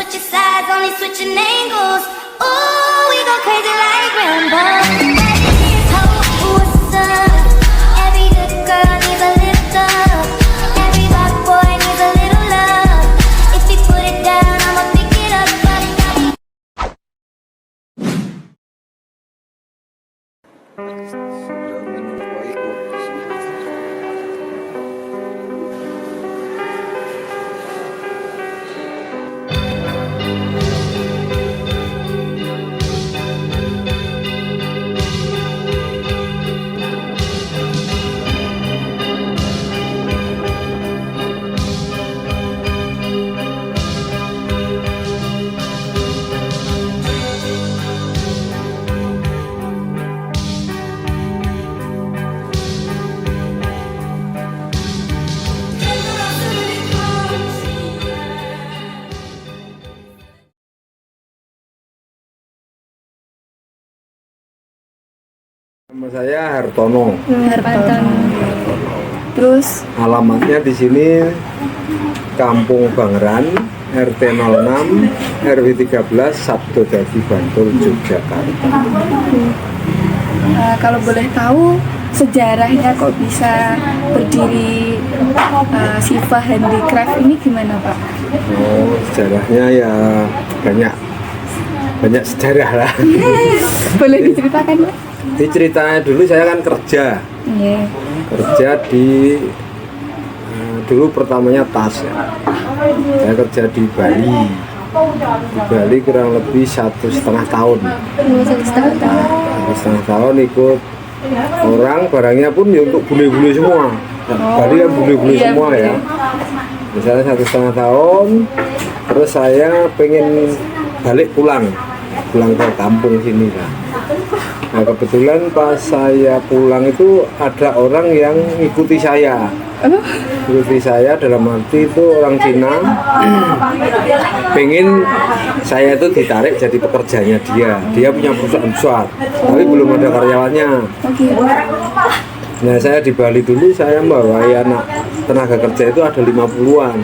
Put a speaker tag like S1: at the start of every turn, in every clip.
S1: switching sides, only switching angles. Ooh, we go crazy like Rambo. What's up? Every good girl needs a little love. Every bad boy needs a little love. If you put it down, I'ma pick it up.
S2: Nama saya Hartono.
S3: Hartono. Terus
S2: Alamatnya di sini Kampung Bangeran, RT 06, RW 13, Sabtodadi Bantul, Yogyakarta.
S3: kalau boleh tahu sejarahnya kok bisa berdiri Siva Handicraft ini gimana Pak?
S2: Oh, sejarahnya ya banyak sejarah lah.
S3: Boleh diceritakan Pak?
S2: Di ceritanya dulu saya kan kerja di dulu pertamanya tas ya. Saya kerja di Bali. Di Bali kurang lebih 1,5 tahun.
S3: 1,5 tahun.
S2: 1,5 tahun ikut orang, barangnya pun ya untuk bule-bule semua. Bali kan bule-bule
S3: Iya,
S2: semua
S3: bule.
S2: ya. Misalnya 1,5 tahun, terus saya pengen balik pulang ke kampung sini lah. Nah kebetulan pas saya pulang itu ada orang yang ngikuti saya. Ngikuti saya dalam arti itu orang Cina. Pengen saya itu ditarik jadi pekerjanya dia. Dia punya perusahaan besar, tapi belum ada karyawannya. Nah saya di Bali dulu saya membawai anak tenaga kerja itu ada 50-an.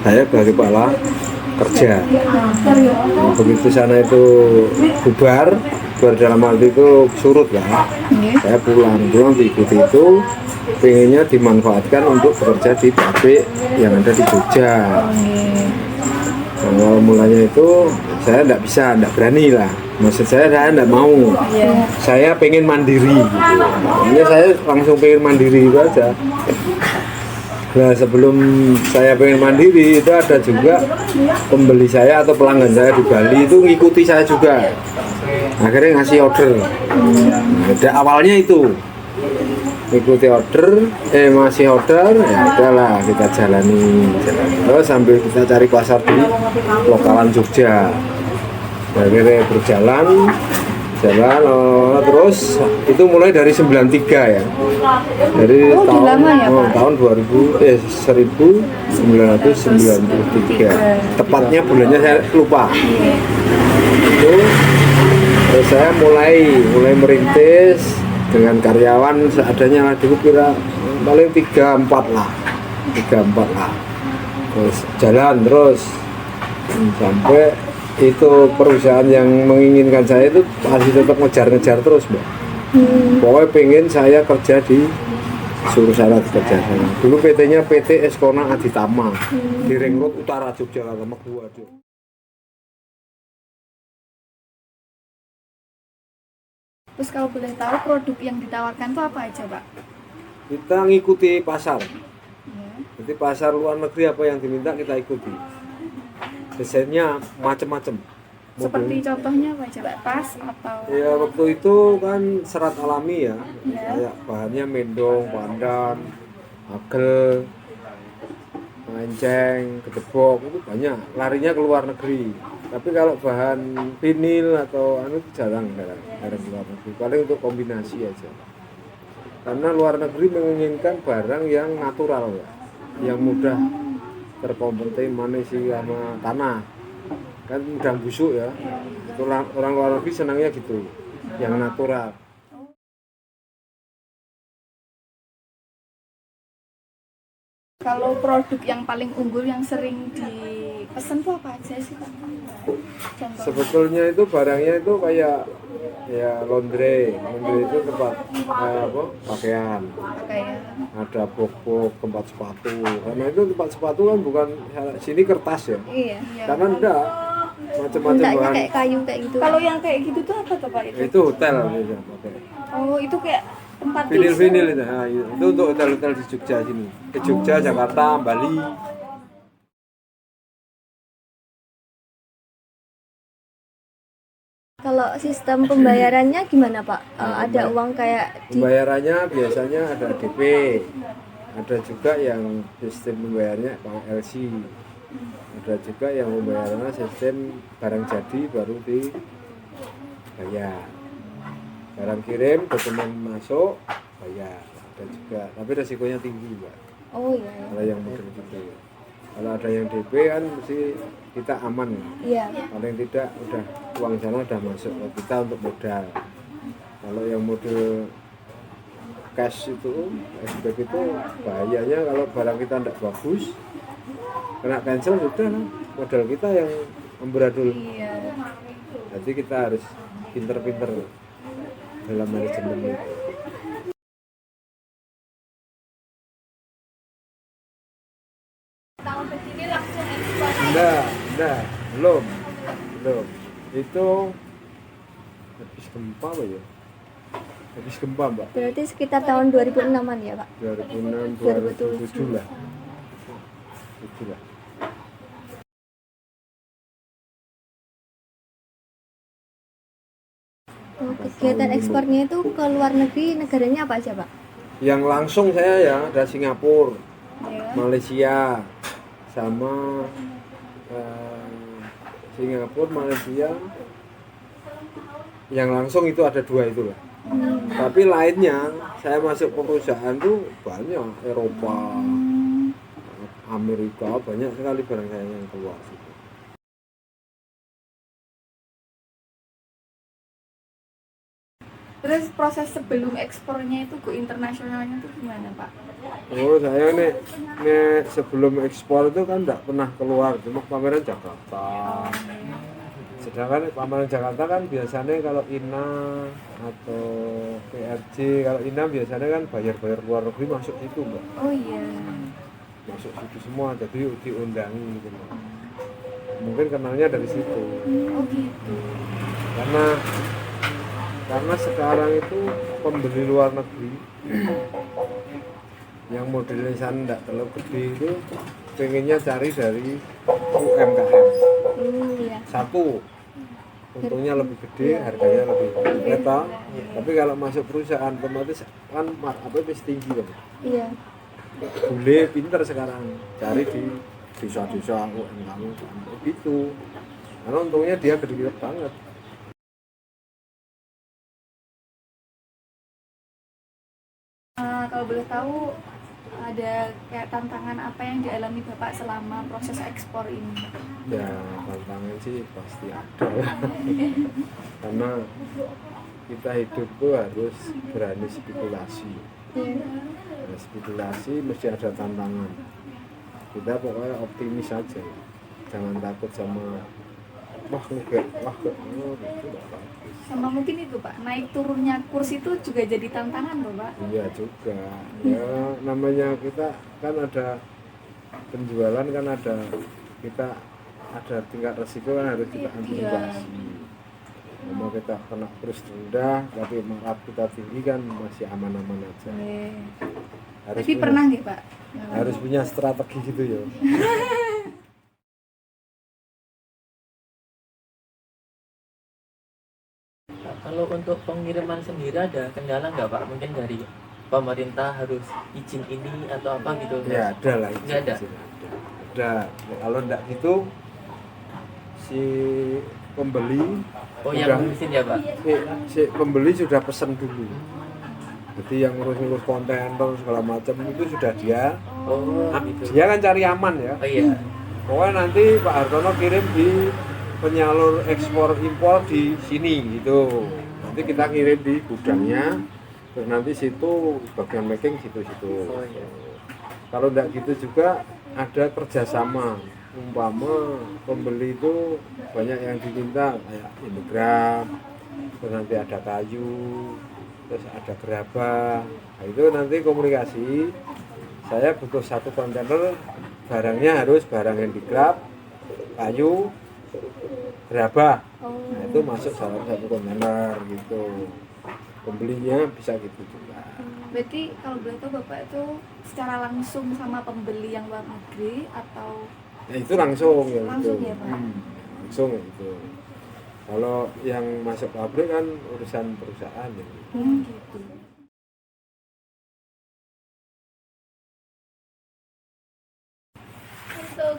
S2: Saya sebagai kepala kerja. Nah, begitu sana itu bubar dalam arti itu surut lah. Saya pulang diikuti itu, pengennya dimanfaatkan untuk bekerja di pabrik yang ada di Jogja. Nah, awal mulanya itu saya tidak berani lah. Maksud saya tidak mau. Saya pengen mandiri gitu. Makanya saya langsung pengen mandiri itu aja. Nah sebelum saya pengen mandiri itu ada juga pembeli saya atau pelanggan saya di Bali itu ngikuti saya juga. Akhirnya ngasih order. Nah, awalnya itu ikuti order, masih order, ya udahlah kita jalani. Terus sambil kita cari pasar di lokalan Jogja. Akhirnya berjalan terus itu mulai dari 93 ya. Dari tahun 1993. Tepatnya bulannya saya lupa. Itu terus saya mulai merintis dengan karyawan seadanya lah dulu kira paling 3-4 lah. Terus jalan terus sampai itu perusahaan yang menginginkan saya itu masih tetap ngejar terus Mbak. Pokoknya pengen saya kerja di suruh sana kerja sana. Dulu PT-nya PT Eskona Aditama di Ring Road Utara Yogyakarta Meguwajo.
S3: Terus kalau boleh tahu produk yang ditawarkan itu apa aja Pak?
S2: Kita ngikuti pasar. Jadi pasar luar negeri apa yang diminta kita ikuti. Desainnya macam-macam.
S3: Seperti contohnya apa aja Pak? Tas atau?
S2: Ya waktu itu kan serat alami ya. Kayak bahannya mendong, pandan, agel, enceng, gedebok itu banyak. Larinya ke luar negeri. Tapi kalau bahan vinil atau jarang keluar negeri. Paling untuk kombinasi aja. Karena luar negeri menginginkan barang yang natural ya, yang mudah terkontaminasi sama tanah. Kan mudah busuk ya. Orang luar negeri senangnya gitu, yang natural.
S3: Kalau produk yang paling unggul yang sering di dipesan tuh apa aja sih Pak? Contoh.
S2: Sebetulnya itu barangnya itu kayak ya laundry itu tempat pakaian.
S3: Kayak
S2: Ada box tempat sepatu. Karena itu tempat sepatu kan bukan sini kertas ya.
S4: Iya.
S2: Karena enggak macam-macam
S4: Bundanya
S2: bahan.
S4: kayak kayu kayak gitu.
S3: kalau yang kayak gitu tuh apa tuh Pak itu?
S2: Itu hotel gitu pakai.
S3: Oh, itu kayak tempat
S2: Vinil itu. Nah, itu untuk hotel-hotel di Jogja sini. Ke Jogja, Jakarta, Bali.
S4: Kalau sistem pembayarannya gimana Pak? Ada uang kayak di
S2: Pembayarannya biasanya ada DP. Ada juga yang sistem pembayarannya pakai LC. Ada juga yang pembayarannya sistem barang jadi baru dibayar. Barang kirim, dokumen masuk, bayar. Ada juga, tapi resikonya tinggi, Pak.
S4: Oh iya.
S2: Kalau yang model gitu. Kalau ada yang DP kan mesti kita aman.
S4: Iya.
S2: Paling tidak udah uang sana udah masuk ke kita untuk modal. Kalau yang model cash itu, SPP itu bahayanya kalau barang kita tidak bagus, kena cancel sudah lah. Modal kita yang amburadul.
S3: Iya.
S2: Jadi kita harus pinter-pinter dalam manajemen itu. Enggak, belum. Itu habis gempa apa ya? Habis gempa, Mbak.
S4: Berarti sekitar tahun 2006-an ya Pak?
S2: 2006, 2007 lah. 7 lah.
S4: Oh, kegiatan ekspornya itu ke luar negeri, negaranya apa aja Pak?
S2: Yang langsung saya ya ada Singapura,
S3: Ya.
S2: Malaysia, sama Singapura, Malaysia. Yang langsung itu ada 2 itu lah. Tapi lainnya saya masuk ke perusahaan tuh banyak, Eropa, Amerika, banyak sekali barang saya yang keluar situ.
S3: Terus proses sebelum ekspornya itu ke internasionalnya itu gimana Pak?
S2: Oh, saya nih sebelum ekspor itu kan enggak pernah keluar, cuma pameran Jakarta. Sedangkan pameran Jakarta kan biasanya kalau INA atau PRJ, kalau INA biasanya kan bayar-bayar luar negeri masuk situ, Mbak.
S3: Oh iya.
S2: Masuk situ semua, jadi diundangi gitu, Mbak. Mungkin kenalnya dari situ.
S3: Oh gitu.
S2: Karena sekarang itu pembeli luar negeri yang modelnya sana enggak terlalu gede itu pengennya cari dari UMKM.
S4: Iya.
S2: Satu, untungnya lebih gede, harganya lebih murah. Tapi kalau masuk perusahaan otomatis kan markup lebih tinggi kan.
S4: Iya.
S2: Bule pinter sekarang cari di desa-desa UMKM gitu. Karena untungnya dia gede banget.
S3: Kalau boleh tahu ada kayak tantangan apa yang dialami Bapak selama proses ekspor ini?
S2: Ya tantangan sih pasti ada lah. Karena kita hidup tuh harus berani spekulasi. Nah, spekulasi mesti ada tantangan. Kita pokoknya optimis aja, jangan takut sama itu nggak bagus.
S3: Sama mungkin itu Pak, naik turunnya kurs itu juga jadi tantangan loh Pak.
S2: Iya juga. Ya namanya kita kan ada penjualan kan ada kita ada tingkat resiko kan harus kita antisipasi. Mau kita kena kurs rendah tapi markup kita tinggi kan masih aman-aman aja.
S3: Tapi pernah nggak Pak?
S2: Harus punya strategi gitu ya.
S5: Kalau untuk pengiriman sendiri ada kendala nggak Pak? Mungkin dari pemerintah harus izin ini atau apa gitu?
S2: Ya ada lah.
S5: Nggak ada?
S2: Ada. Kalau enggak gitu si pembeli
S5: Oh yang ngurusin ya Pak?
S2: si pembeli sudah pesan dulu. Jadi yang ngurus-ngurus kontainer segala macam itu sudah dia.
S5: Oh gitu.
S2: Dia kan cari aman ya.
S5: Oh iya.
S2: Pokoknya nanti Pak Hartono kirim di penyalur ekspor impor di sini gitu. Nanti kita kirim di gudangnya, terus nanti situ bagian packing situ-situ.
S5: Oh iya.
S2: Kalau enggak gitu juga ada kerjasama umpama pembeli itu banyak yang diminta kayak Indogram, terus nanti ada kayu, terus ada gerabah. Nah, itu nanti komunikasi, saya butuh 1 kontainer, barangnya harus barang handicraft, kayu, gerabah. Nah, itu masuk dalam 1 kontainer gitu. Pembelinya bisa gitu juga.
S3: Berarti kalau boleh tahu Bapak itu secara langsung sama pembeli yang luar negeri atau
S2: Ya itu langsung ya.
S3: Langsung
S2: itu.
S3: ya, Pak?
S2: Langsung ya itu. Kalau yang masuk pabrik kan urusan perusahaan ya.
S3: gitu?
S4: Untuk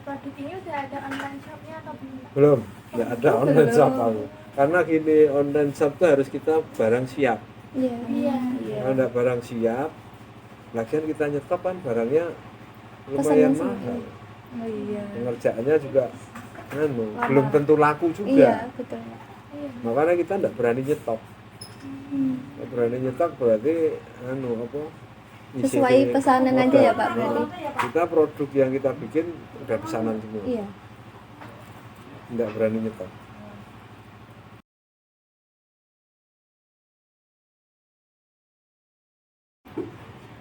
S4: produk ini udah ada online shopnya atau belum?
S2: Belum, nggak ada online shop aku. Karena gini, online shop itu harus kita barang siap.
S4: Iya. Iya.
S2: Kalau nggak barang siap, lagian kita nyetop kan barangnya
S4: Pesanan
S2: lumayan mahal.
S4: sendiri.
S3: Oh iya.
S2: Pengerjaannya juga
S3: Lama.
S2: belum tentu laku
S4: Iya,
S2: juga.
S4: betul.
S2: Makanya kita nggak berani nyetop. Nggak berani nyetop berarti apa?
S4: Sesuai
S2: ICT
S4: pesanan aja
S2: order.
S4: ya, Pak, berarti?
S2: Kita produk yang kita bikin udah pesanan semua.
S4: Iya.
S2: Nggak berani nyetop.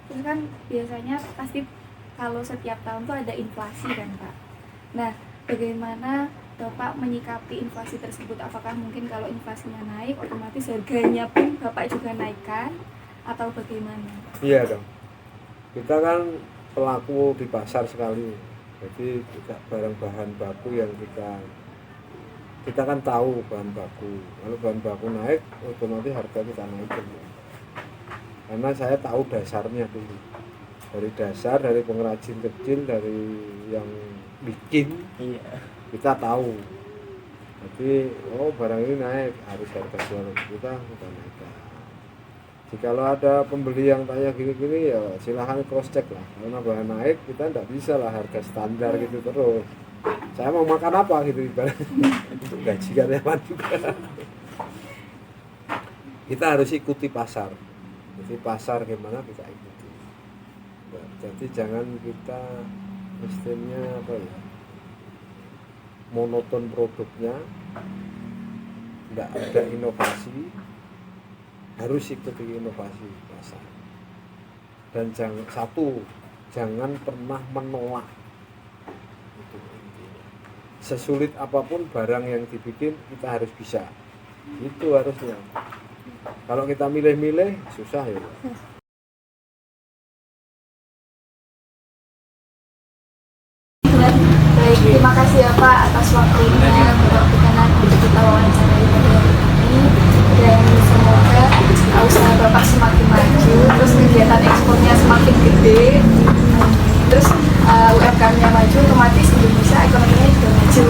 S3: Terus kan biasanya pasti kalau setiap tahun tuh ada inflasi kan Pak. Nah, bagaimana Bapak menyikapi inflasi tersebut? Apakah mungkin kalau inflasinya naik otomatis harganya pun Bapak juga naikkan atau bagaimana?
S2: Iya dong. Kita kan pelaku di pasar sekali. Jadi kita barang bahan baku yang kita kan tahu bahan baku. Kalau bahan baku naik, otomatis harga kita naik. Karena saya tahu dasarnya dulu. Dari dasar, dari pengrajin kecil, dari yang bikin,
S5: Iya.
S2: kita tahu. Jadi, oh barang ini naik, harus harga jual kita naikkan. Jikalau ada pembeli yang tanya gini-gini ya silahkan cross check lah. Karena bahan naik kita tidak bisa lah harga standar gitu terus. Saya mau makan apa gitu ibaratnya. Untuk gaji karyawan juga. Kita harus ikuti pasar. Jadi pasar gimana kita ikuti. Jadi jangan kita istilahnya apa ya, monoton produknya, tidak ada inovasi, harus ikuti inovasi pasar. Dan jangan pernah menolak. Itu intinya. Sesulit apapun barang yang dibikin kita harus bisa. Itu harusnya. Kalau kita milih-milih susah ya.
S3: Baik, terima kasih ya Pak atas waktunya berkenan untuk kita wawancarai pada hari ini, dan semoga usaha Bapak semakin maju, terus kegiatan ekspornya semakin gede, terus UMKM-nya maju, otomatis Indonesia ekonominya juga maju.